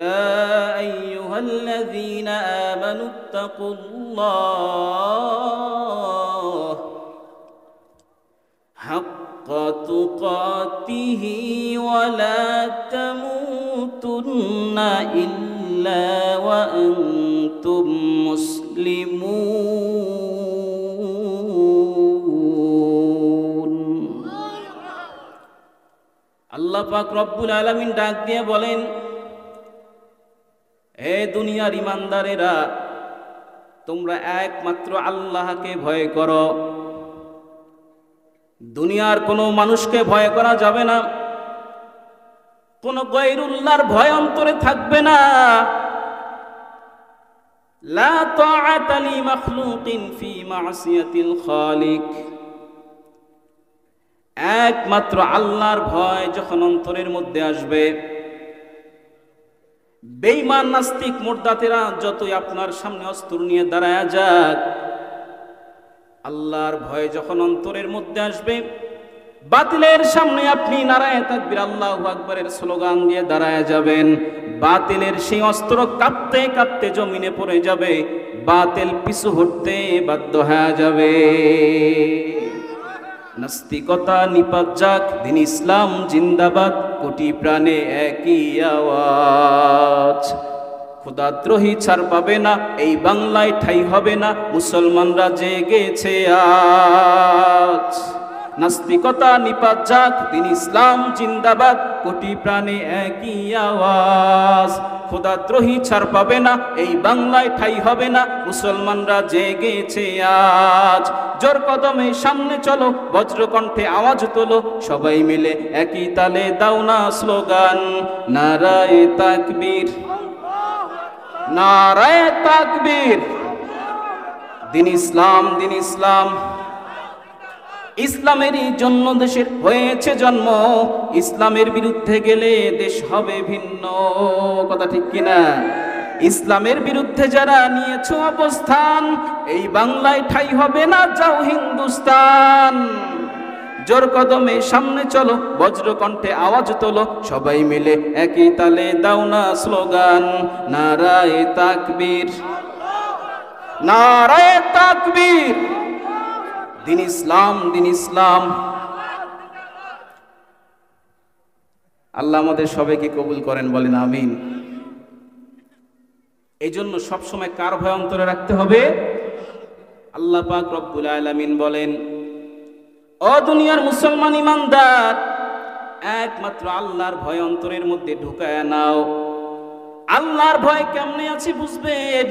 يا أيها الذين آمنوا اتقوا الله حق تقاته ولا تموتن إلا وأنتم مسلمون আল্লাহ পাক রব্বুল আলামিন ডাক দিয়ে বলেন, হে দুনিয়ার ইমানদারেরা, তোমরা একমাত্র আল্লাহকে ভয় করো। দুনিয়ার কোনো মানুষকে ভয় করা যাবে না, কোন গায়রুল্লাহর ভয় অন্তরে থাকবে না। লা তাআতা লি মাখলুকিন ফি মাসিয়াতিল খালিক। একমাত্র আল্লাহর ভয় যখন অন্তরের মধ্যে আসবে, বেঈমান নাস্তিক মুরতাদেরা যতই আপনার সামনে অস্ত্র নিয়ে দাঁড়ায়া যাক, আল্লাহর ভয় যখন অন্তরের মধ্যে আসবে, বাতিলের সামনে আপনি নারায়ে তাকবীর আল্লাহু আকবারের স্লোগান দিয়ে দাঁড়ায়া যাবেন, বাতিলের সেই অস্ত্র কাঁপতে কাঁপতে জমিনে পড়ে যাবে, বাতিল পিছু হটতে বাধ্য হয়ে যাবে। নাস্তিকতা নিপাত যাক, দিন ইসলাম জিন্দাবাদ, কোটি প্রাণে একই আওয়াজ। খোদাদ্রোহী ছাড় পাবে না, এই বাংলায় ঠাই হবে না, মুসলমানরা জেগেছে আজ। নাস্তিকতা নিপাত যাক, দিন ইসলাম জিন্দাবাদ, কোটি প্রাণে একই আওয়াজ। খোদাদ্রোহী ছাড় পাবে না, এই বাংলায় ঠাই হবে না, মুসলমানরা জেগেছে আজ। জোর কদমে সামনে চলো, বজ্রকণ্ঠে আওয়াজ তোলো, সবাই মিলে একই তালে দাও না স্লোগান, নারায়ে তাকবীর, নারায়ে তাকবীর। দিন ইসলাম, দিন ইসলাম। ইসলামেরই জন্য দেশের হয়েছে জন্ম, ইসলামের বিরুদ্ধে গেলে দেশ হবে ভিন্ন। কথা ঠিক কিনা? ইসলামের বিরুদ্ধে যারা নিয়েছো অবস্থান, এই বাংলায় ঠাই হবে না, যাও হিন্দুস্তান। জোর কদমে সামনে চলো, বজ্রকণ্ঠে আওয়াজ তোলো, সবাই মিলে একই তালে দাও না স্লোগান, নারায়ে তাকবীর, নারায়ে তাকবীর। দিন ইসলাম, দিন ইসলাম। আল্লাহ আমাদের সবাইকে কবুল করেন, বলেন আমিন। এই জন্য সবসময় কার ভয় অন্তরে রাখতে হবে? আল্লাহ পাক রব্বুল আলামিন বলেন, ও দুনিয়ার মুসলমান ইমানদার, একমাত্র আল্লাহর ভয় অন্তরের মধ্যে ঢুকায়া নাও। আল্লাহর ভয় কেমনে আছে বুঝবেন।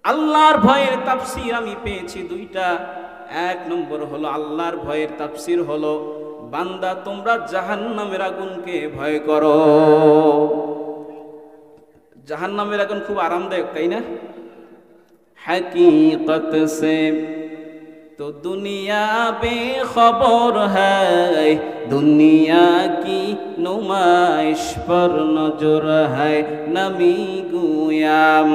আল্লাহর ভয়ের তাফসীর আমি পেয়েছি দুইটা। এক নম্বর হলো, আল্লাহর ভয়ের তাফসীর হলো, বান্দা তোমরা জাহান্নামের আগুনকে ভয় করো। জাহান্নামের আগুন খুব আরামদায়ক, তাই না? हकीकत से तो दुनिया बेखबर है, दुनिया की नुमाइश पर नजर है, नमी गुयाम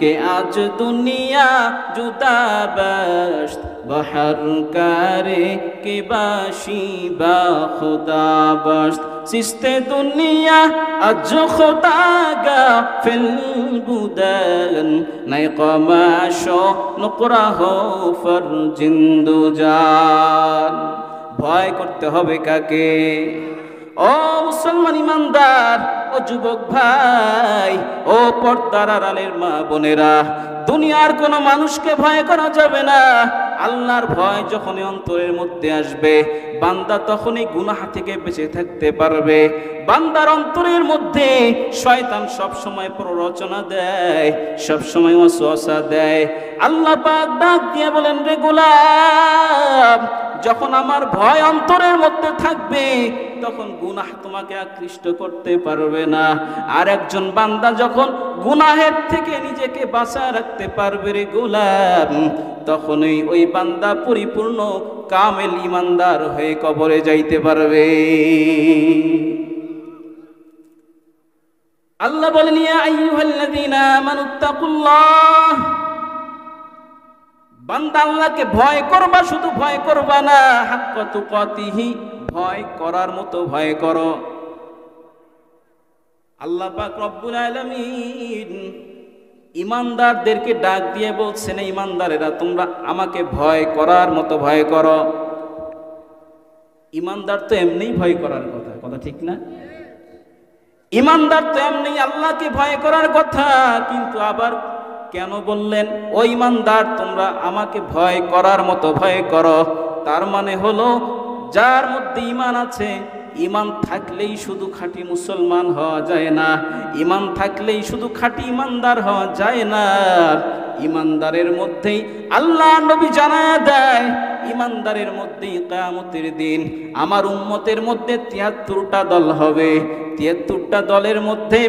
के आज दुनिया जुदा बश्त बहर करे के बाशी बा खुदा बश्त, सिस्ते दुनिया अज खुदा गा फिल बुदन, नई कमाशो नुकरा हो फर जिंदु जान। ভয় করতে হবে কাকে? ও মুসলমান ইমানদার, ও যুবক ভাই, ও পর্দার আড়ালের মা বোনেরা, দুনিয়ার কোনো মানুষকে ভয় করা যাবে না। আল্লাহর ভয় যখন অন্তরের মধ্যে আসবে, বান্দা তখনই গুনাহ থেকে বেঁচে থাকতে পারবে। বান্দার অন্তরের মধ্যে শয়তান সব সময় প্ররোচনা দেয়, সব সময় ওয়াসওয়াসা দেয়। আল্লাহ পাক ডাক দিয়ে বলেন, রে গোলাম, যখন আমার ভয় অন্তরের মধ্যে থাকবে, তখন গুনাহ তোমাকে আকৃষ্ট করতে পারবে না। আর একজন বান্দা যখন গুনাহের থেকে নিজেকে বাঁচায় রাখতে পারবে, রে গোলাম, তখনই ওই বান্দা পরিপূর্ণ কামেল ইমানদার হয়ে কবরে যাইতে পারবে। আল্লাহ বলেন, ইয়া আইয়ুহাল্লাযীনা আমানুত্তাকুল্লাহ, বান্দা আল্লাহকে ভয় করবা, শুধু ভয় করবা না, হাক্কা তুকাতিহি, ভয় করার মতো ভয় করো। আল্লাহ পাক রব্বুল আলামিন ইমানদারদেরকে ডাক দিয়ে বলছেন, ইমানদারেরা তোমরা আমাকে ভয় করার মতো ভয় করো। ইমানদার তো এমনিই ভয় করার কথা, কথা ঠিক না? ইমানদার তো এমনি আল্লাহকে ভয় করার কথা, কিন্তু আবার কেন বললেন ও ইমানদার তোমরা আমাকে ভয় করার মতো ভয় করো? তার মানে হলো যার মধ্যে ঈমান আছে, ঈমান থাকলেই শুধু খাঁটি মুসলমান হওয়া যায় না, ঈমান থাকলেই শুধু খাঁটি ঈমানদার হওয়া যায় না। ঈমানদারের মধ্যেই আল্লাহ নবী জানায়া দেয়, ঈমানদারের মধ্যেই কিয়ামতের দিন আমার উম্মতের মধ্যে ৭৩টা দল হবে। ৭৩টা দলের মধ্যে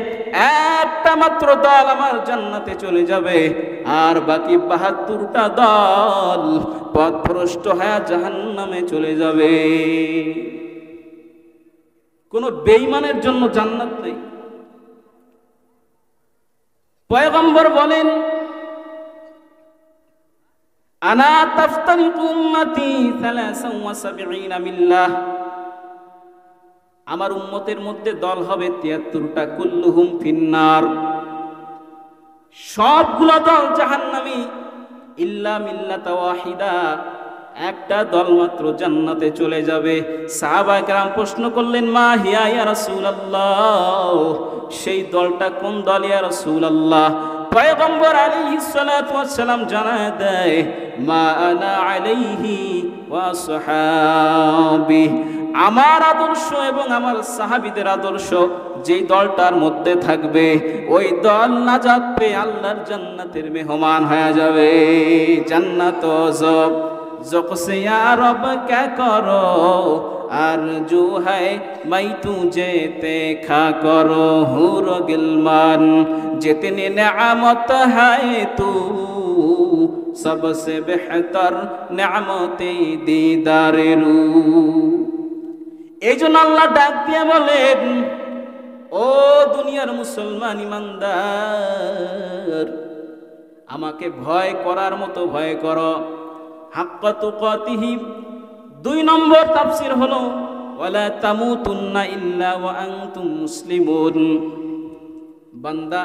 একটা মাত্র দল আমার জান্নাতে চলে যাবে, আর বাকি ৭২টা দল পথভ্রষ্ট হয়ে জাহান্নামে চলে যাবে। কোন বেঈমানের জন্য জান্নাত নেই। পয়গম্বর বলেন, আনা তাফতারিকু উম্মতি ৭৩ মিল্লাহ, আমার উম্মতের মধ্যে দল হবে ৭৩টা, কুল্লুহুম ফিন্নার, সবগুলো দল জাহান্নামী, ইল্লা মিল্লাতা ওয়াহিদা, একটা দল মাত্র জান্নাতে চলে যাবে। সাহাবায়ে কেরাম প্রশ্ন করলেন, মা হিয়া ইয়া রাসূলুল্লাহ, সেই দলটা কোন দল ইয়া রাসূলুল্লাহ? পয়গম্বর আলাইহিস সালাতু ওয়াস সালাম জানায় দেয়, মা আনা আলাইহি ওয়া সাহাবী, আমার আদর্শ এবং আমার সাহাবীদের আদর্শ যেই দলটার মধ্যে থাকবে, ওই দল নাজাত পেয়ে আল্লাহর জান্নাতের মেহমান হয়ে যাবে। জান্নাত জব জকসে ইয়া রব কে করো, আরজু হ্যায় মাই তুঝে দেখা করো, হুর গিলমান जितनी नेमत है तू सबसे बेहतर नेमते दीदारे रू। এই জন্য আল্লাহ ডাক দিয়ে বলেন, ও দুনিয়ার মুসলমান ইমানদার, আমাকে ভয় করার মতো ভয় করো। হাক্কা তুকাতিহি, ২ নম্বর তাফসীর হলো ওয়ালা তামুতুন্না ইল্লা ওয়া আনতুম মুসলিমুন, বান্দা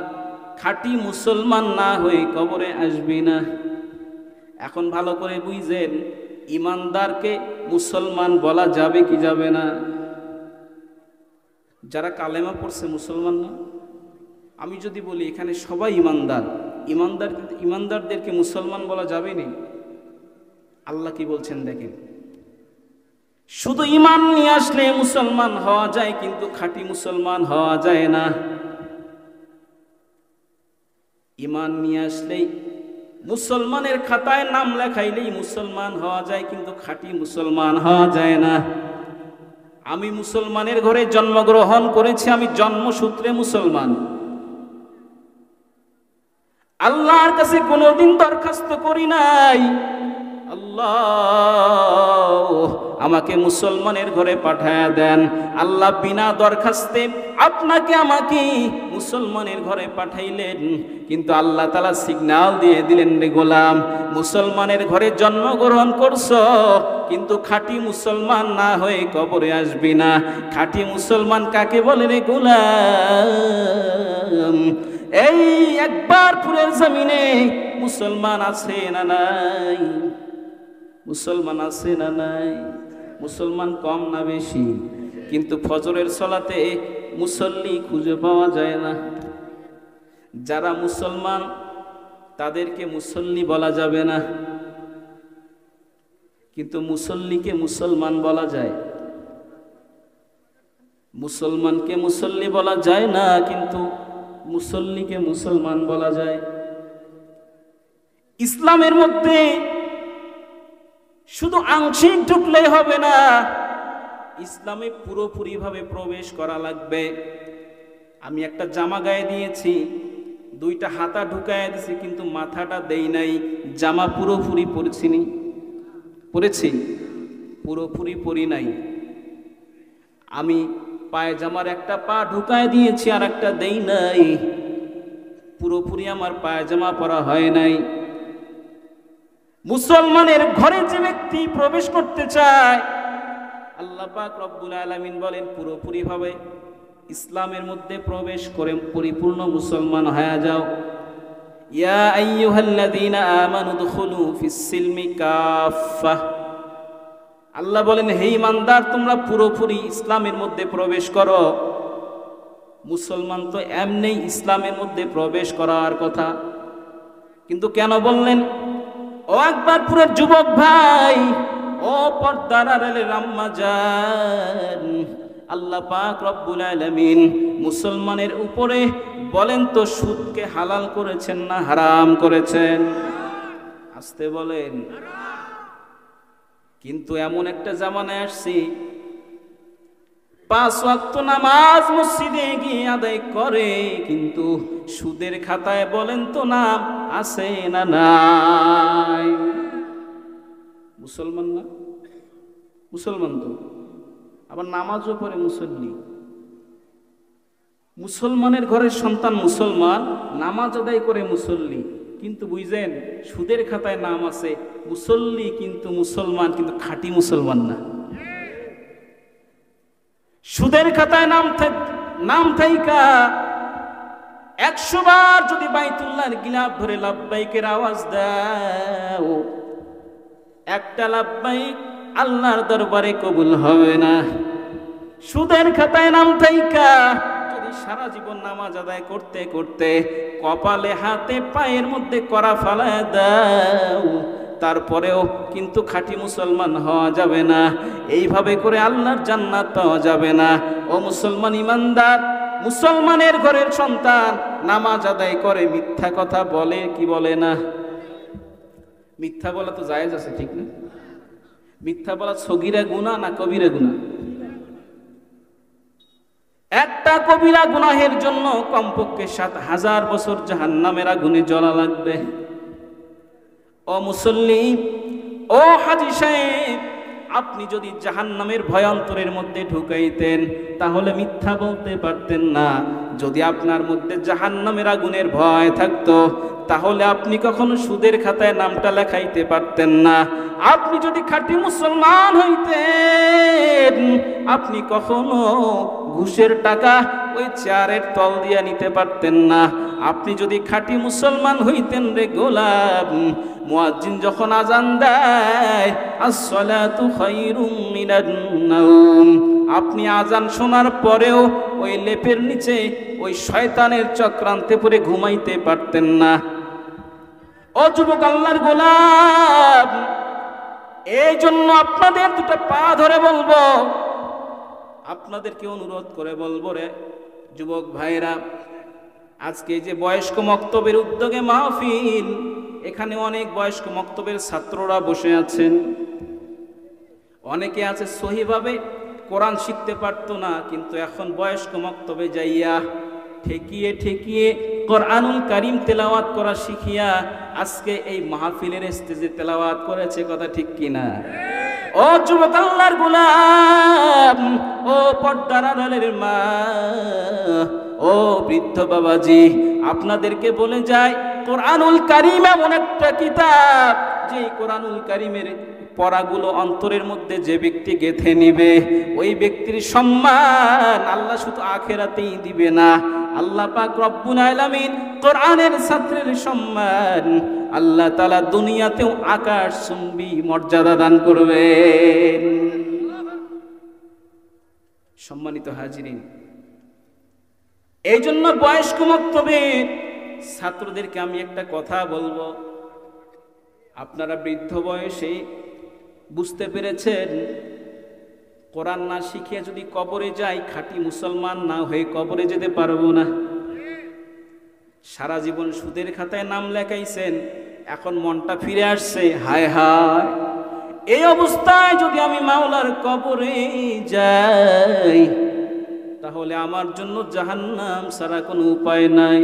খাঁটি মুসলমান না হয়ে কবরে আসবি না। এখন ভালো করে বুঝেন, ইমানদারকে মুসলমান বলা যাবে কি যাবে না? যারা কালেমা পড়ছে মুসলমান না? আমি যদি বলি এখানে সবাই ইমানদার, ইমানদারদেরকে মুসলমান বলা যাবে না? আল্লাহ কি বলছেন দেখেন, শুধু ঈমান নিয়ে আসলে মুসলমান হওয়া যায়, কিন্তু খাঁটি মুসলমান হওয়া যায় না। ঈমান নিয়ে আসলেই, মুসলমানের খাতায় নাম লেখাইলেই মুসলমান হওয়া যায়, কিন্তু খাঁটি মুসলমান হওয়া যায় না। আমি মুসলমানের ঘরে জন্মগ্রহণ করেছি, আমি জন্মসূত্রে মুসলমান, আল্লাহর কাছে কোনোদিন দরখাস্ত করি নাই, আল্লাহ আমাকে মুসলমানের ঘরে পাঠায়া দেন। আল্লাহ বিনা দরখাস্তে আপনাকে আমাকে মুসলমানের ঘরে পাঠাইলেন, কিন্তু আল্লাহ তাআলা সিগন্যাল দিয়ে দিলেন, রে গোলাম মুসলমানের ঘরে জন্মগ্রহণ করছো, কিন্তু খাঁটি মুসলমান না হয়ে কবরে আসবি না। খাঁটি মুসলমান কাকে বলে রে গোলাম? এই একবার পুরের জমিনে মুসলমান আছে না নাই? মুসলমান আছে না নাই? মুসলমান কম না বেশি? কিন্তু ফজরের সালাতে মুসল্লি খুঁজে পাওয়া যায় না। যারা মুসলমান তাদেরকে মুসল্লি বলা যাবে না, কিন্তু মুসল্লিকে মুসলমান বলা যায়। মুসলমানকে মুসল্লি বলা যায় না, কিন্তু মুসল্লিকে মুসলমান বলা যায়। ইসলামের মধ্যে শুধু আংশিক ঢুকলেই হবে না, ইসলামে পুরোপুরি ভাবে প্রবেশ করা লাগবে। আমি একটা জামা গায়ে দিয়েছি, 2টা হাতা ঢুকায় দিয়েছি, কিন্তু মাথাটা দেই নাই, জামা পুরোপুরি পরেছিনি, পরেছি পুরোপুরি পরি নাই। আমি পায়জামার একটা পা ঢুকায় দিয়েছি আর একটা দেই নাই, পুরোপুরি আমার পায়জামা পরা হয় নাই। মুসলমানের ঘরে যে ব্যক্তি প্রবেশ করতে চায়, আল্লাহ পাক রব্বুল আলামিন বলেন পুরোপুরি ভাবে ইসলামের মধ্যে প্রবেশ করে পরিপূর্ণ মুসলমান হয়ে যাও। ইয়া আইয়ুহাল্লাযীনা আমানু দুখুলু ফিস-সিলমি কাফা। আল্লাহ বলেন, হে ঈমানদার, তোমরা পুরোপুরি ইসলামের মধ্যে প্রবেশ করো। মুসলমান তো এমনি ইসলামের মধ্যে প্রবেশ করার কথা, কিন্তু কেন বললেন? ও আকবরপুরের যুবক ভাই, ও পর্দার আড়ালের আম্মা জান, আল্লাহ পাক রব্বুল আলামিন মুসলমানের উপরে বলেন তো সুদকে হালাল করেছেন না হারাম করেছেন? আসতে বলেন। কিন্তু এমন একটা জামানায় আসছি, 5 ওয়াক্ত নামাজ মসজিদে গিয়ে আদায় করে, কিন্তু সুদের খাতায় বলেন তো নাম আছে না নাই? মুসলমান না? মুসলমান তো, আবার নামাজও পড়ে মুসল্লি। মুসলমানের ঘরের সন্তান মুসলমান, নামাজ আদায় করে মুসল্লি, কিন্তু বুঝছেন সুদের খাতায় নাম আছে মুসল্লি, কিন্তু মুসলমান, কিন্তু খাঁটি মুসলমান না। সুদের খাতায় নাম থাইকা 100 বার যদি বাইতুল্লাহর গিলাফ ধরে লাব্বাইকের আওয়াজ দাও, একটা লাব্বাইক আল্লাহর দরবারে কবুল হবে না। সুদের খাতায় নাম থাইকা যদি সারা জীবন নামাজ আদায় করতে করতে কপালে হাতে পায়ের মধ্যে করা ফালায় দাও, তারপরেও কিন্তু খাঁটি মুসলমান হওয়া যাবে না। এইভাবে করে আল্লাহর জান্নাত পাওয়া যাবে না। ও মুসলমান ইমানদার, মুসলমানের ঘরের সন্তান নামাজ আদায় করে মিথ্যা কথা বলে কি বলে না? মিথ্যা বলা তো জায়েজ আছে, ঠিক না? মিথ্যা বলা সগীরা গুনাহ না কবিরা গুনাহ? একটা কবিরা গুনাহের জন্য কমপক্ষে 7000 বছর জাহান্নামের আগুনে জ্বলা লাগবে। ও মুসল্লি, ও হাজী সাহেব, আপনি যদি জাহান্নামের ভয়ন্তরের মধ্যে ঢুকাইতেন তাহলে মিথ্যা বলতে পারতেন না। যদি আপনার মধ্যে জাহান্নামের আগুনের ভয় থাকতো তাহলে আপনি কখনো সুদের খাতায় নামটা লেখাইতে পারতেন না। আপনি যদি খাঁটি মুসলমান হইতেন আপনি কখনো ঘুষের টাকা ওই চেয়ারের তল দিয়া নিতে পারতেন না। আপনি যদি খাঁটি মুসলমান হইতেন রে গোলাম, মুয়াজ্জিন যখন আজান দেয় আসসালাতু খায়রুম মিনান নাওম, আপনি আজান শোনার পরেও ওই লেপের নিচে ওই শয়তানের চক্রান্তে পড়ে ঘুমাইতে পারতেন না। ও যুবক আল্লাহর গোলাম, এই জন্য আপনাদের দুটো পা ধরে বলবো, আপনাদেরকে অনুরোধ করে বলবো, রে যুবক ভাইরা, আজকে যে বয়স্ক মক্তবের উদ্যোগে মাহফিল, এখানে অনেক বয়স্ক মক্তবের ছাত্ররা বসে আছেন। অনেকে আছে সহিভাবে কোরআন শিখতে পারতো না, কিন্তু এখন বয়স্ক মক্তবে যাইয়া ঠেকিয়ে ঠেকিয়ে কোরআনুল কারীম তেলাওয়াত করা শিখিয়া আজকে এই মাহফিলের স্টেজে তেলাওয়াত করেছে। কথা ঠিক কিনা? ও যুবক আল্লাহর গোলাম, ও পর্দার আড়ালের মা, ও বৃদ্ধ বাবাজি, আপনাদেরকে বলে যায় কোরআনুল কারীম এমন একটা কিতাব, যে কোরআনুল কারীমের পড়াগুলো অন্তরের মধ্যে যে ব্যক্তি গেঁথে নিবে ওই ব্যক্তির সম্মান আল্লাহ শুধু আখিরাতেই দিবে না, আল্লাহ পাক রব্বুল আলামিন কোরআনের ছাত্রের সম্মান আল্লাহ তাআলা দুনিয়াতেও আকাশচুম্বী মর্যাদা দান করবেন। সম্মানিত হাজিরিন, এই জন্য বয়স্ক মক্তবের ছাত্রদেরকে আমি একটা কথা বলবো, আপনারা বৃদ্ধ বয়সে বুঝতে পেরেছেন কোরআন না শিখিয়ে যদি কবরে যাই, খাঁটি মুসলমান না হয়ে কবরে যেতে পারবো না। সারা জীবন সুদের খাতায় নাম লেখাইছেন, এখন মনটা ফিরে আসছে, হায় হায়, এই অবস্থায় যদি আমি মাওলার কবরে যাই তাহলে আমার জন্য জাহান্নাম ছাড়া কোনো উপায় নাই।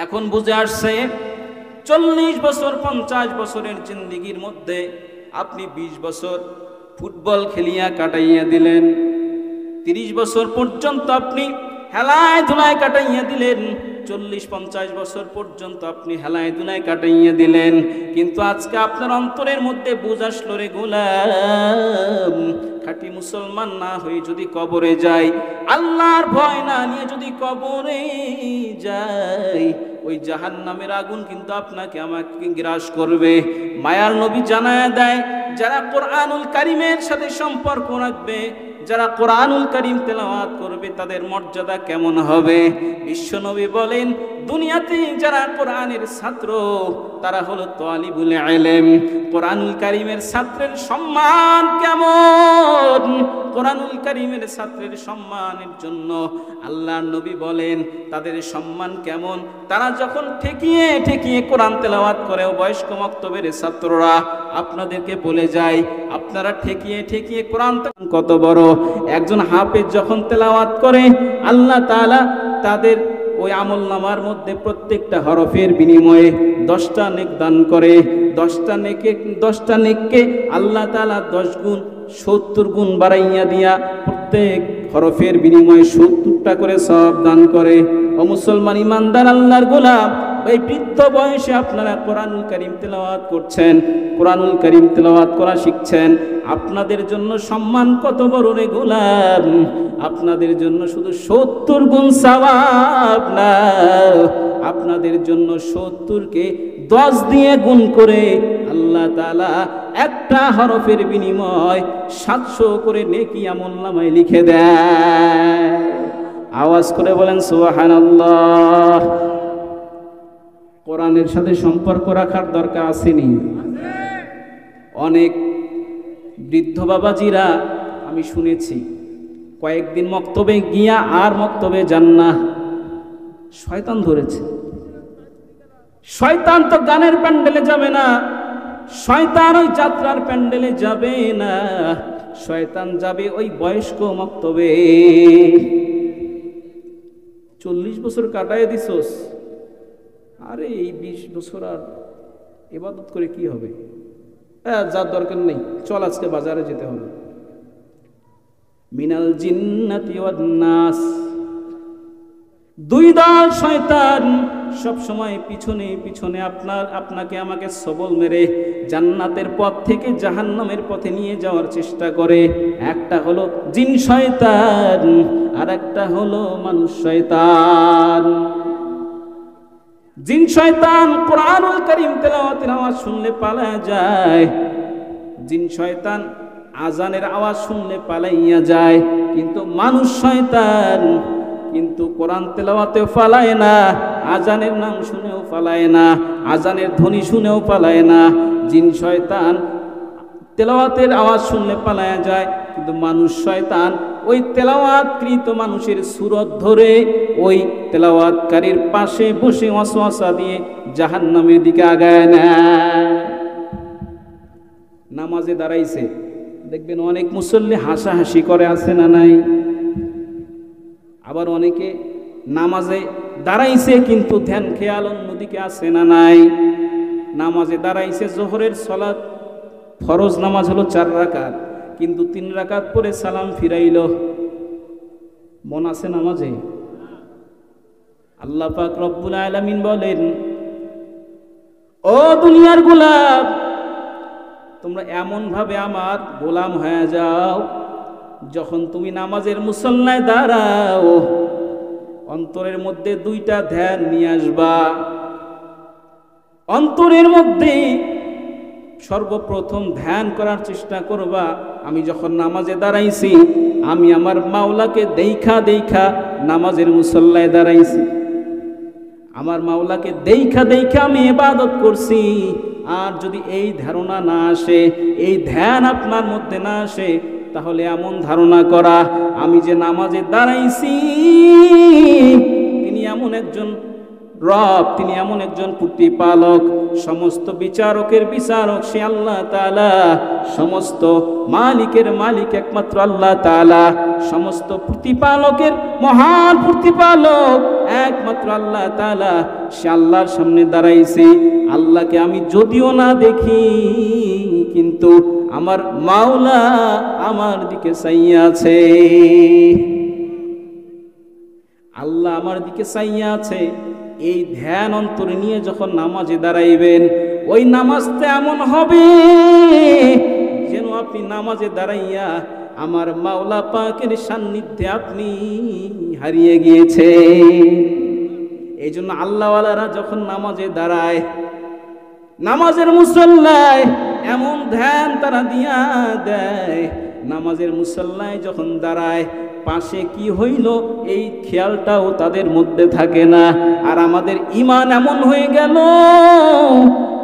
এখন বুঝে আসছে 40 বছর 50 বছরের জিন্দেগির মধ্যে আপনি 20 বছর ফুটবল খেলিয়া কাটাইয়া দিলেন, 30 বছর পর্যন্ত আপনি হেলায় ধুলায় কাটাইয়া দিলেন, 40-50 বছর পর্যন্ত আপনি হেলায় দুলায় কাটাইয়া দিলেন, কিন্তু আজকে আপনার অন্তরের মধ্যে বুঝ আসলো রে গোলাম, খাঁটি মুসলমান না হয়ে যদি কবরে যাই, আল্লাহর ভয় না নিয়ে যদি কবরে যাই, ওই জাহান্নামের আগুন কিন্তু আপনাকে আমাকে গ্রাস করবে। মায়ার নবী জানায়া দেয়, যারা কোরআনুল কারীমের সাথে সম্পর্ক রাখবে, যারা কোরআনুল কারীম তেলাওয়াত করবে, তাদের মর্যাদা কেমন হবে। বিশ্বনবী বলেন, দুনিয়াতে যারা কোরআনের ছাত্র তারা হলো তালিবুল ইলম। কোরআনুল কারীমের ছাত্রের সম্মান কেমন, কোরআনুল কারীমের ছাত্রের সম্মানের জন্য আল্লাহর নবী বলেন তাদের সম্মান কেমন। তারা যখন ঠেকিয়ে ঠেকিয়ে কোরআন তেলাওয়াত করে, বয়স্ক মক্তবের ছাত্ররা আপনাদেরকে বলে যায়, আপনারা ঠেকিয়ে ঠেকিয়ে কোরআন কত বড়। একজন হাফেজ যখন তেলাওয়াত করে, আল্লাহ তাআলা তাদের ওই আমলনামার মধ্যে প্রত্যেকটা হরফের বিনিময়ে 10টা নেক দান করে। 10টা নেককে আল্লাহ তাআলা 10 গুণ 70 গুণ বাড়াইয়া দিয়া প্রত্যেক হরফের বিনিময়ে 70টা করে সওয়াব দান করে। ও মুসলমান ইমানদার আল্লাহর গোলাম, এই বৃদ্ধ বয়সে আপনারা কোরআনুল কারীম তেলাওয়াত করছেন, কোরআনুল কারীম তেলাওয়াত করা শিখছেন, আপনাদের জন্য সম্মান কত বড় রে গোলাম। আপনাদের জন্য শুধু 70 গুণ সওয়াব না, আপনাদের জন্য 70কে 10 দিয়ে গুণ করে আল্লাহ তাআলা একটা হরফের বিনিময় 700 করে নেকি আমলনামায় লিখে দেয়। আওয়াজ করে বলেন সুবহানাল্লাহ। কোরআনের সাথে সম্পর্ক রাখার দরকার আসেনি? অনেক বৃদ্ধ বাবাজিরা আমি শুনেছি কয়েকদিন মক্তবে গিয়া আর মক্তবে যান না, শয়তান ধরেছে। শয়তান তো গানের প্যান্ডেলে যাবে না, শয়তান ওই যাত্রার প্যান্ডেলে যাবে না, শয়তান যাবে ওই বয়স্ক মক্তবে। 40 বছর কাটায় দিছস, আরে এই 20 বছর আর ইবাদত করে কি হবে, যার দরকার নেই, চল আজকে বাজারে যেতে হবে। মিনাল জিন্নাতি ওয়ান নাস, দুই দল শয়তান সব সময় পিছনে পিছনে আপনাকে আমাকে সবল মেরে জান্নাতের পথ থেকে জাহান্নামের পথে নিয়ে যাওয়ার চেষ্টা করে। একটা হলো জিন শয়তান, আর একটা হলো মানুষ শয়তান। জিন শয়তান কোরআনুল কারীম তেলাওয়াতের আওয়াজ শুনলে পালায়া যায়, জিন শয়তান আজানের আওয়াজ শুনলে পালাইয়া যায়, কিন্তু মানুষ শয়তান কিন্তু কোরআন তেলাওয়াতেও পালায় না, আজানের নাম শুনেও পালায় না, আজানের ধ্বনি শুনেও পালায় না। জিন শয়তান তেলাওয়াতের আওয়াজ শুনলে পালায়া যায়, কিন্তু মানুষ শয়তান ওই তেলাওয়াতকৃত মানুষের সুরত ধরে ওই তেলাওয়াতকারীর পাশে বসে ওয়াসওয়াসা দিয়ে জাহান্নামের দিকে আগায় নেয়। নামাজে দাঁড়াইছে, দেখবেন অনেক মুসল্লি হাসাহাসি করে, আছে না নাই? আবার অনেকে নামাজে দাঁড়াইছে কিন্তু ধ্যান খেয়াল অন্যদিকে, আছে না নাই? নামাজে দাঁড়াইছে, জোহরের সালাত ফরজ নামাজ হলো 4 রাকাত, কিন্তু 3 রাকাত পরে সালাম ফিরাইল, মন আছে নামাজে? আল্লাহ পাক রব্বুল আলামিন বলেন, ও দুনিয়ার গোলাম, তোমরা এমন ভাবে আমার গোলাম হয়ে যাও, যখন তুমি নামাজের মুসল্লায় দাঁড়াও অন্তরের মধ্যে 2টা ধ্যান নিয়ে আসবা। অন্তরের মধ্যে সর্বপ্রথম ধ্যান করার চেষ্টা করবা, আমি যখন নামাজে দাঁড়াইছি আমি আমার মাওলাকে দেখা দেখা নামাজের মুসল্লায় দাঁড়াইছি, আমার মাওলাকে দেখা দেখা আমি ইবাদত করছি। আর যদি এই ধারণা না আসে, এই ধ্যান আপনার মধ্যে না আসে, তাহলে এমন ধারণা করা আমি যে নামাজে দাঁড়াইছি তিনি এমন একজন রব, তিনি এমন একজন প্রতিপালক, সমস্ত বিচারকের বিচারক সে আল্লাহ তাআলা, সমস্ত মালিকের মালিক একমাত্র আল্লাহ তাআলা, সমস্ত প্রতিপালকের মহান প্রতিপালক একমাত্র আল্লাহ তাআলা। সে আল্লাহর সামনে দাঁড়াইছি, আল্লাহকে আমি যদিও না দেখি কিন্তু আমার মাওলা আমার দিকে চাইয়া আছে। আল্লাহ আমার দিকে চাইয়া আছে, এই ধ্যান অন্তরে নিয়ে যখন নামাজে দাঁড়াইবেন, ওই নামাজটা এমন হবে যেন আপনি নামাজে দাঁড়াইয়া আমার মাওলা পাকের সান্নিধ্যে আপনি হারিয়ে গিয়েছেন। এই জন্য আল্লাহওয়ালারা যখন নামাজে দাঁড়ায়, নামাজের মুসল্লায় এমন ধ্যান তারা দিয়া দেয়, নামাজের মুসল্লায় যখন দাঁড়ায় পাশে কি হইল এই খেয়ালটাও তাদের মধ্যে থাকে না। আর আমাদের ঈমান এমন হয়ে গেল,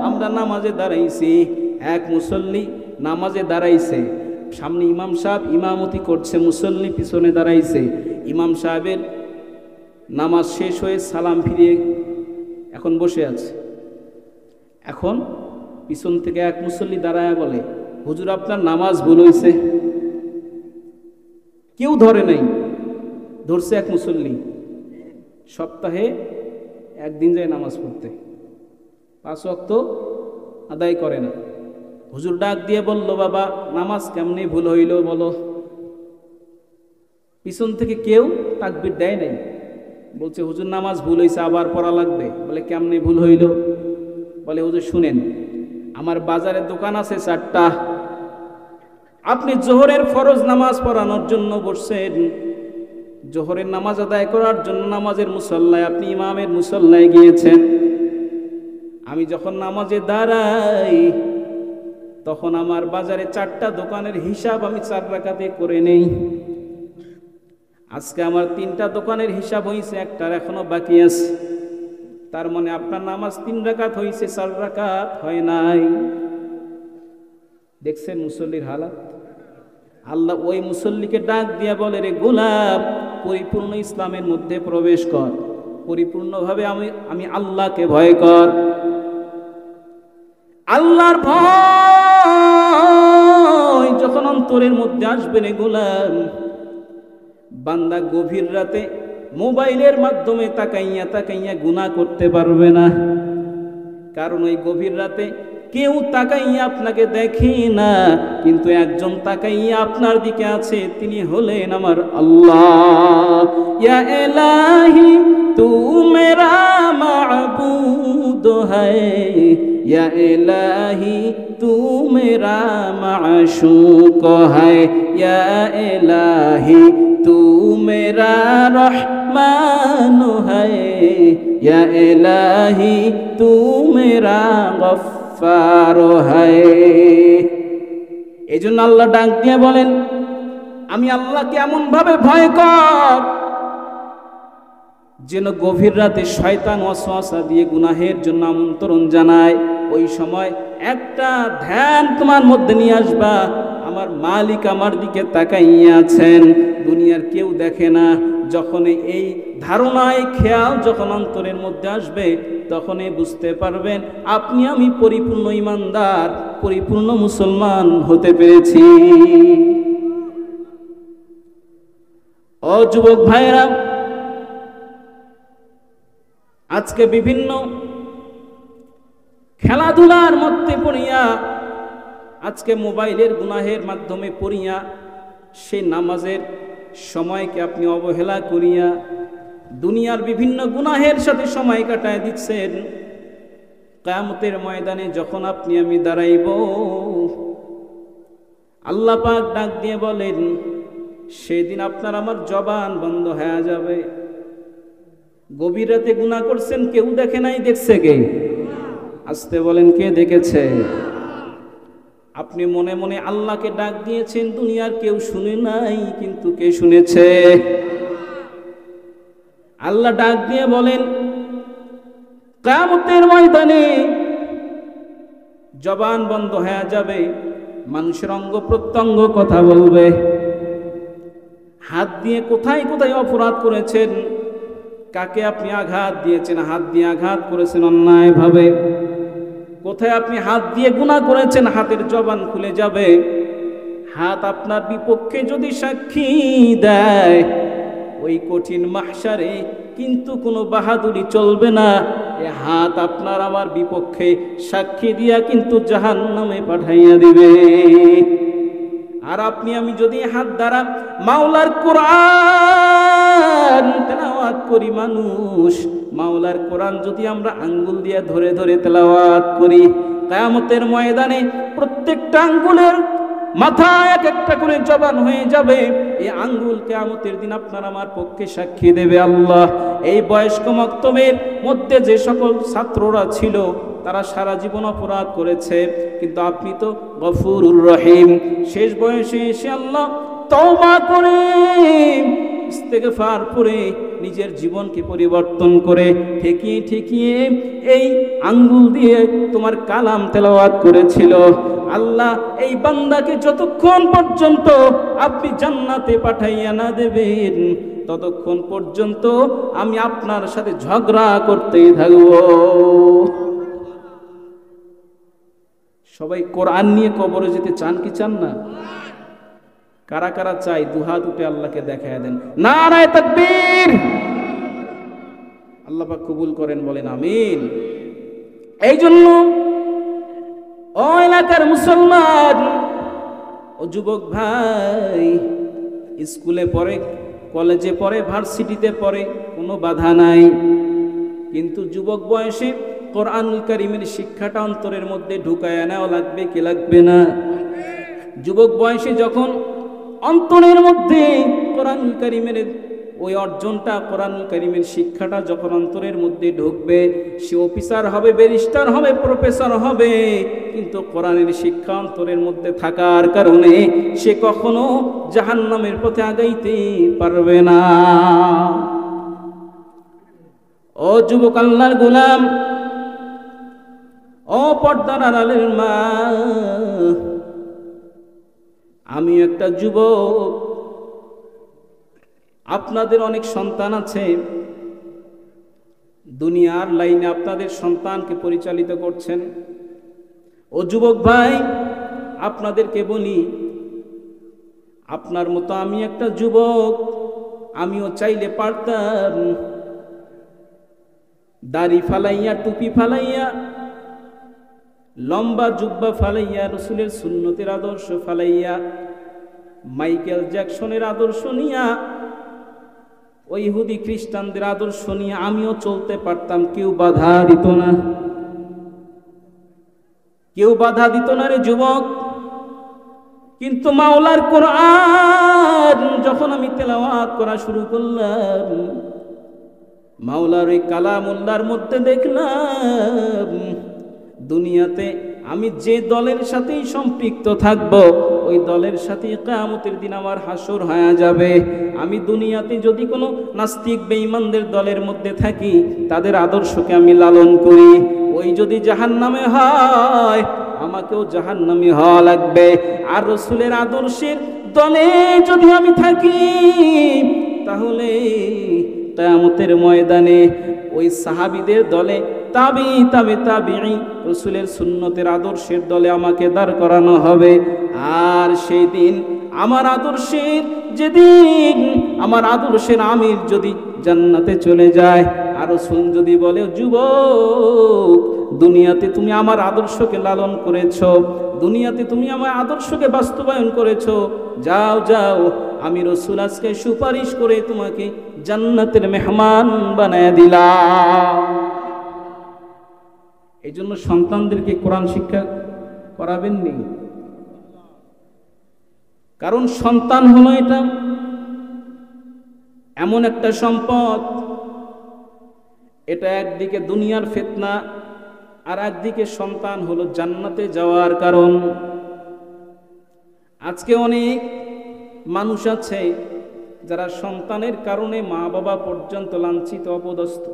আমরা নামাজে দাঁড়াইছি, এক মুসল্লি নামাজে দাঁড়াইছে, সামনে ইমাম সাহেব ইমামতি করছে, মুসল্লি পিছনে দাঁড়াইছে, ইমাম সাহেবের নামাজ শেষ হয়ে সালাম ফিরিয়ে এখন বসে আছে। এখন পিছন থেকে এক মুসল্লি দাঁড়ায় বলে, হুজুর আপনার নামাজ ভুল হইছে। কেউ ধরে নাই, ধরছে এক মুসল্লি, সপ্তাহে একদিন যায় নামাজ পড়তে, 5 ওয়াক্ত আদায় করে না। হুজুর ডাক দিয়ে বলল, বাবা নামাজ কেমনে ভুল হইল বলো। পিছন থেকে কেউ তাকবীর দেয় নাই, বলছে হুজুর নামাজ ভুল হইছে, আবার পড়া লাগবে। বলে কেমনে ভুল হইল? বলে হুজুর শুনেন, আমার বাজারে দোকান আছে 4টা, আপনি জোহরের ফরজ নামাজ পড়ানোর জন্য বসছেন, জোহরের নামাজ আদায় করার জন্য নামাজের মুসল্লায় আপনি ইমামের মুসল্লায় গিয়েছেন। আমি যখন নামাজে দাঁড়াই তখন আমার বাজারে 4টা দোকানের হিসাব আমি 4 রাকাতে করে নেই। আজকে আমার 3টা দোকানের হিসাব হয়েছে, একটার এখনো বাকি আছে। তার মানে আপনার নামাজ 3 রাকাত হয়েছে, 4 রাকাত হয় নাই। দেখছেন মুসল্লির হালাত? আল্লাহ ওই মুসল্লিকে ডাক দিয়া বলে, রে গোলাম, পরিপূর্ণ ইসলামের মধ্যে প্রবেশ কর, পরিপূর্ণভাবে আমি আল্লাহকে ভয় কর। আল্লাহর ভয় যখন অন্তরের মধ্যে আসবে রে গোলাম, বান্দা গভীর রাতে মোবাইলের মাধ্যমে তাকাইয়া তাকাইয়া গুনাহ করতে পারবে না। কারণ ওই গভীর রাতে কেউ তাকাইয়া আপনাকে দেখে না, কিন্তু একজন তাকাইয়া আপনার দিকে আছে, তিনি হলেন আমার আল্লাহ। ইয়া ইলাহি তু মেরা মাবুদ হ্যায়, ইয়া ইলাহি তু মেরা মাশূক হ্যায়, ইয়া ইলাহি তু মেরা রহমান হ্যায়, ইয়া ইলাহি তু মেরা গফফার হ্যায়। এই জন্য আল্লাহ ডাক দিয়ে বলেন, আমি আল্লাহকে এমন ভাবে ভয় কর যেন গভীর রাতে শয়তান ওয়াসওয়াসা দিয়ে গুনাহের জন্য আমন্ত্রণ জানায়। ওই সময় একটা ধ্যান তোমার মধ্যে নিয়ে আসবা, আমার মালিক আমার দিকে তাকাইয়া আছেন, দুনিয়ার কেউ দেখে না। যখন এই ধারণায় খেয়াল যখন অন্তরের মধ্যে আসবে, তখনই বুঝতে পারবেন আপনি আমি পরিপূর্ণ ঈমানদার, পরিপূর্ণ মুসলমান হতে পেরেছি। ও যুবক ভাইরা, আজকে বিভিন্ন খেলাধুলার মধ্যে পড়িয়া, আজকে মোবাইলের গুনাহের মাধ্যমে পড়িয়া, সেই নামাজের সময়কে আপনি অবহেলা করিয়া দুনিয়ার বিভিন্ন গুনাহের সাথে সময় কাটায় দিচ্ছেন। কিয়ামতের ময়দানে যখন আপনি আমি দাঁড়াইব, আল্লাহ পাক ডাক দিয়ে বলেন, সেদিন আপনার আমার জবান বন্ধ হয়ে যাবে। গভীর রাতে গুনাহ করছেন, কেউ দেখে নাই, দেখছে কে? আসতে বলেন, কে দেখেছে? আপনি মনে মনে আল্লাহকে ডাক দিয়েছেন, দুনিয়ার কেউ শুনে নাই, কিন্তু কে শুনেছে? আল্লাহ ডাক দিয়ে বলেন, কিয়ামতের ময়দানে জবান বন্ধ হয়ে যাবে, মানুষের অঙ্গ প্রত্যঙ্গ কথা বলবে। হাত দিয়ে কোথায় কোথায় অপরাধ করেছেন, কাকে আপনি আঘাত দিয়েছেন, হাত দিয়ে আঘাত করেছেন অন্যায়ভাবে, কোথায় আপনি হাত দিয়ে গুনাহ করেছেন, হাতের জবান খুলে যাবে। হাত আপনার বিপক্ষে যদি সাক্ষী দেয়, ওই কঠিন মাহশারে কিন্তু কোনো বাহাদুরি চলবে না। এ হাত আপনার আমার বিপক্ষে সাক্ষী দিয়া কিন্তু জাহান্নামে পাঠাইয়া দিবে। আর আপনি আমি যদি হাত দ্বারা মাওলার কোরআন কোরআন তেলাওয়াত করি মানুষ, মাওলার কোরআন যদি আমরা আঙ্গুল দিয়ে ধরে ধরে তেলাওয়াত করি, কিয়ামতের ময়দানে প্রত্যেকটা আঙ্গুলের মাথায় এক একটা করে জবান হয়ে যাবে। এই আঙ্গুল কিয়ামতের দিন আপনার আমার পক্ষে সাক্ষী দেবে আল্লাহ, এই বয়স্ক মক্তবের মধ্যে যে সকল ছাত্ররা ছিল তারা সারা জীবন অপরাধ করেছে, কিন্তু আপনি তো গফুরুর রহিম, শেষ বয়সে এসে আল্লাহ তওবা করে ইস্তেগফার করে নিজের জীবনকে পরিবর্তন করে ঠেকিয়ে ঠেকিয়ে এই আঙ্গুল দিয়ে তোমার কালাম তেলাওয়াত করেছিল। আল্লাহ এই বান্দাকে যতক্ষণ পর্যন্ত আপনি জান্নাতে পাঠাইয়া না দেবেন ততক্ষণ পর্যন্ত আমি আপনার সাথে ঝগড়া করতেই থাকব। সবাই কোরআন নিয়ে কবরে যেতে চান কি চান না? কারা কারা চাই দুহাত উঠে আল্লাহকে দেখায় দেন। নারায়ে তাকবীর। আল্লাহ পাক কবুল করেন, বলেন আমিন। এই জন্য ও এলাকার মুসলমান ও যুবক ভাই, স্কুলে পড়ে, কলেজে পড়ে, ভার্সিটিতে পড়ে, কোনো বাধা নাই, কিন্তু যুবক বয়সে কোরআনুল কারীমের শিক্ষাটা অন্তরের মধ্যে ঢুকায় নেওয়া লাগবে কি লাগবে না? যুবক বয়সে যখন অন্তরের মধ্যে কোরআনুল কারীমের ওই অর্জনটা, কোরআনুল কারীমের শিক্ষাটা যখন অন্তরের মধ্যে ঢুকবে, সে অফিসার হবে, ব্যারিস্টার হবে, প্রফেসর হবে, কিন্তু কোরআনের শিক্ষা অন্তরের মধ্যে থাকার কারণে সে কখনো জাহান্নামের পথে আগাইতে পারবে না। ও যুবক আল্লাহর গোলাম, ও পর্দার আড়ালের মা, আমি একটা যুবক, আপনাদের অনেক সন্তান আছে, দুনিয়ার লাইনে আপনাদের সন্তানকে পরিচালিত করছেন। ও যুবক ভাই, আপনাদেরকে বলি, আপনার মতো আমি একটা যুবক, আমিও চাইলে পারতাম দাড়ি ফালাইয়া, টুপি ফালাইয়া, লম্বা জুব্বা ফালাইয়া, রসুলের সুন্নতের আদর্শ ফালাইয়া, মাইকেল জ্যাকসনের আদর্শ নিয়া, ওই ইহুদি খ্রিস্টানদের আদর্শ নিয়ে আমিও চলতে পারতাম, কেউ বাধা দিত না, কেউ বাধা দিত না রে যুবক। কিন্তু মাওলার কোরআন যখন আমি তেলাওয়াত করা শুরু করলাম, মাওলার ওই কালামুল্লাহর মধ্যে দেখলাম দুনিয়াতে আমি যে দলের সাথেই সম্পৃক্ত থাকব, ওই দলের সাথে কিয়ামতের দিন আমার হাসর হয়ে যাবে। আমি দুনিয়াতে যদি কোনো নাস্তিক বেঈমানদের দলের মধ্যে থাকি, তাদের আদর্শকে আমি লালন করি, ওই যদি জাহান্নামে হয় আমাকেও জাহান্নামী হওয়া লাগবে। আর রাসূলের আদর্শের দলে যদি আমি থাকি, তাহলে কিয়ামতের ময়দানে ওই সাহাবীদের দলে, তাবিঈ রাসূলের সুন্নতের আদর্শের দলে আমাকে দাঁড় করানো হবে। আর সেই দিন আমার আদর্শের, যেদিন আমার আদর্শের আমির যদি জান্নাতে চলে যায়, আর রাসূল যদি বলে, যুবক দুনিয়াতে তুমি আমার আদর্শকে লালন করেছো, দুনিয়াতে তুমি আমার আদর্শকে বাস্তবায়ন করেছো, যাও যাও, আমি রাসূল আজকে সুপারিশ করে তোমাকে জান্নাতের মেহমান বানায় দিলাম। এই জন্য সন্তানদেরকে কোরআন শিক্ষা করাবেননি, কারণ সন্তান হলো এটা এমন একটা সম্পদ, এটা একদিকে দুনিয়ার ফিতনা, আর একদিকে সন্তান হলো জান্নাতে যাওয়ার কারণ। আজকে অনেক মানুষ আছে যারা সন্তানের কারণে মা বাবা পর্যন্ত লাঞ্ছিত, অপদস্থ,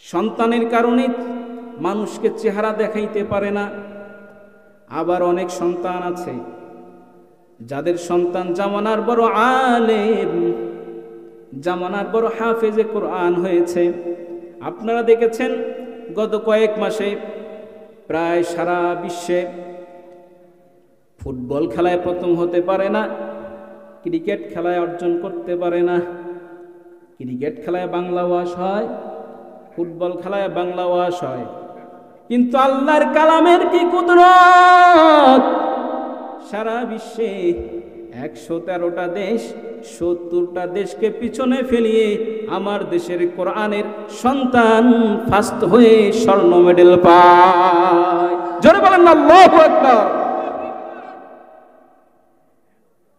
সন্তানের কারণে মানুষকে চেহারা দেখাইতে পারে না। আবার অনেক সন্তান আছে যাদের সন্তান জামানার বড় আলেম, জামানার বড় হাফেজে কোরআন হয়েছে। আপনারা দেখেছেন গত কয়েক মাসে প্রায় সারা বিশ্বে ফুটবল খেলায় প্রথম হতে পারে না, ক্রিকেট খেলায় অর্জন করতে পারে না। ক্রিকেট খেলায় বাংলা ওয়াশ হয়, ফুটবল খেলায় বাংলা ওয়াশ হয়, কিন্তু আল্লাহর কালামের কি কুদরত! সারা বিশ্বে 113টা দেশ 70টা দেশকে পিছনে ফেলিয়ে আমার দেশের কোরআনের সন্তান ফার্স্ট হয়ে স্বর্ণ মেডেল পায়। জোরে বলেন না আল্লাহু আকবার।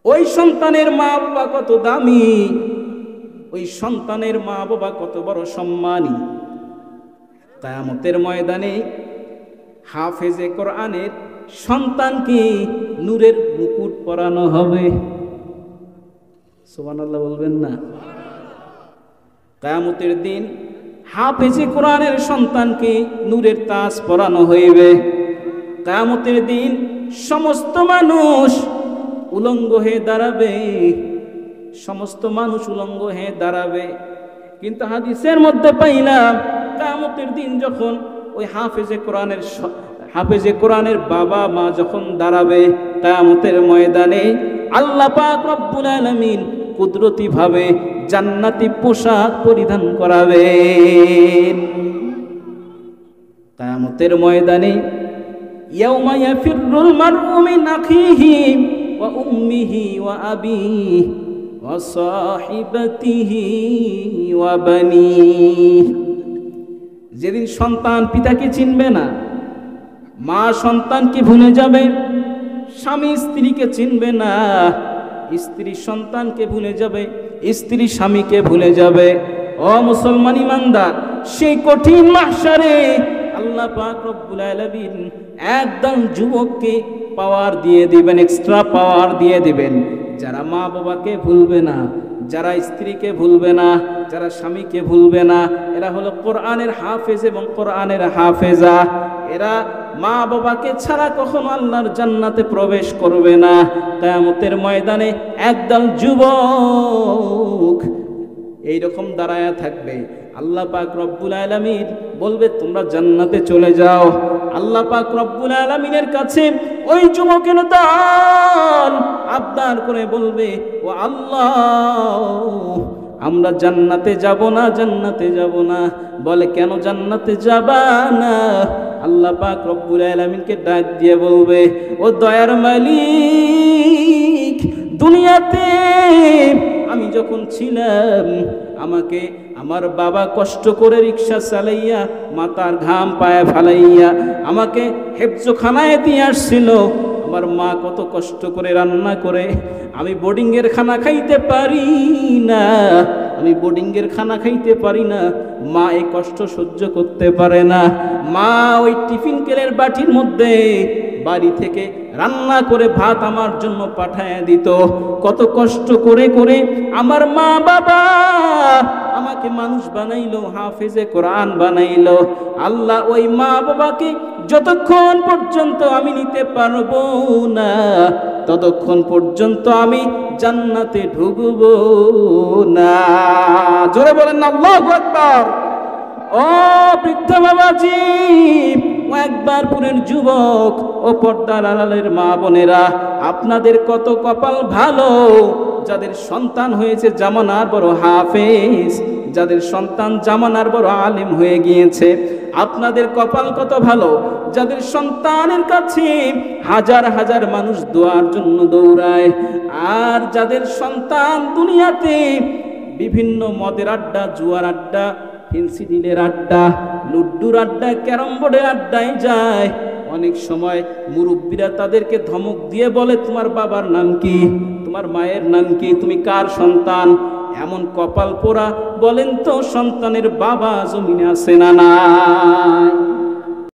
ওই সন্তানের মা বাবা কত দামি, ওই সন্তানের মা বাবা কত বড় সম্মানী। কিয়ামতের ময়দানে হাফেজে কোরআনের সন্তানকে নূরের মুকুট পরানো হবে। সুবহানাল্লাহ বলবেন না? কিয়ামতের দিন হাফেজে কোরআনের সন্তানকে নূরের তাজ পরানো হইবে। কিয়ামতের দিন সমস্ত মানুষ উলঙ্গ হয়ে দাঁড়াবে, সমস্ত মানুষ উলঙ্গ হয়ে দাঁড়াবে। কিন্তু হাদিসের মধ্যে পাইলাম কিয়ামতের দিন যখন ওই হাফেজে কোরআনের বাবা মা যখন দাঁড়াবে কিয়ামতের ময়দানে, আল্লাহ পাক রব্বুল আলামিন কুদরতি ভাবে জান্নাতি পোশাক পরিধান করাবেন। কিয়ামতের ময়দানে ইয়াউমা ইয়াফিরুল মারউ মিন আখিহি ওয়া উম্মিহি ওয়া আবিহি ওয়া সাহিবাতিহি ওয়া বানিহি। যেদিন সন্তান পিতাকে চিনবে না, মা সন্তানকে ভুলে যাবে, স্বামী স্ত্রীকে চিনবে না, স্ত্রী সন্তানকে ভুলে যাবে, স্ত্রী স্বামীকে ভুলে যাবে। ও মুসলমান ইমানদার, সেই কঠিন মাহশারে আল্লাহ পাক রব্বুল আলামিন একদম যুবককে পাওয়ার দিয়ে দিবেন, এক্সট্রা পাওয়ার দিয়ে দিবেন। যারা মা বাবাকে ভুলবে না, যারা স্ত্রীকে ভুলবে না, যারা স্বামীকে ভুলবে না, এরা হলো কোরআনের হাফেজ এবং কোরআনের হাফেজা। এরা মা বাবাকে ছাড়া কখনো আল্লাহর জান্নাতে প্রবেশ করবে না। কিয়ামতের ময়দানে একদল যুবক এইরকম দাঁড়ায়া থাকবে। আল্লাহ পাক রব্বুল আলামিন বলবে তোমরা জান্নাতে চলে যাও। আল্লাহ পাক রব্বুল আলামিনের কাছে ওই যুবকের দল আবদার করে বলবে, ও আল্লাহ আমরা জান্নাতে যাব না, জান্নাতে যাব না। বলে কেন জান্নাতে যাবা না? আল্লাহ পাক রব্বুল আলামিনকে ডাক দিয়ে বলবে, ও দয়ার মালিক, দুনিয়াতে আমি যখন ছিলাম আমাকে আমার বাবা কষ্ট করে রিক্সা চালাইয়া মাথার ঘাম পায়ে ফালাইয়া আমাকে হেফজোখানায় দিয়ে আসছিল। আমার মা কত কষ্ট করে রান্না করে, আমি বোর্ডিংয়ের খানা খাইতে পারি না, আমি বোর্ডিংয়ের খানা খাইতে পারি না। মা এই কষ্ট সহ্য করতে পারে না। মা ওই টিফিন কেলের বাটির মধ্যে বাড়ি থেকে রান্না করে ভাত আমার জন্য পাঠায় দিত। কত কষ্ট করে করে আমার মা বাবা আমাকে মানুষ বানাইলো, হাফেজে কোরআন বানাইলো। আল্লাহ ওই মা বাবাকে যতক্ষণ পর্যন্ত আমি নিতে পারবো না, ততক্ষণ পর্যন্ত আমি জান্নাতে ঢুকবো না। জোরে বলেন না আল্লাহু আকবার। ও বৃদ্ধ বাবাজি, ও একবার পুরের যুবক, ও পর্দার আড়ালের মা বোনেরা, আপনাদের কত কপাল ভালো যাদের সন্তান হয়েছে জামানার বড় হাফেজ, যাদের সন্তান জামানার বড় আলেম হয়ে গিয়েছে। আপনাদের কপাল কত ভালো যাদের সন্তানের কাছে হাজার হাজার মানুষ দোয়ার জন্য দৌড়ায়। আর যাদের সন্তান দুনিয়াতে বিভিন্ন মদের আড্ডা, জুয়ার আড্ডা, ফেন্সিডিলের আড্ডা, লুড্ডুর আড্ডা, ক্যারম বোর্ডের আড্ডায় যায়। অনেক সময় মুরব্বীরা তাদেরকে ধমক দিয়ে বলে, তোমার বাবার নাম কি, তোমার মায়ের নাম কি, তুমি কার সন্তান? এমন কপাল পোড়া বলেন তো সন্তানের বাবা জমিনে আছে না নাই?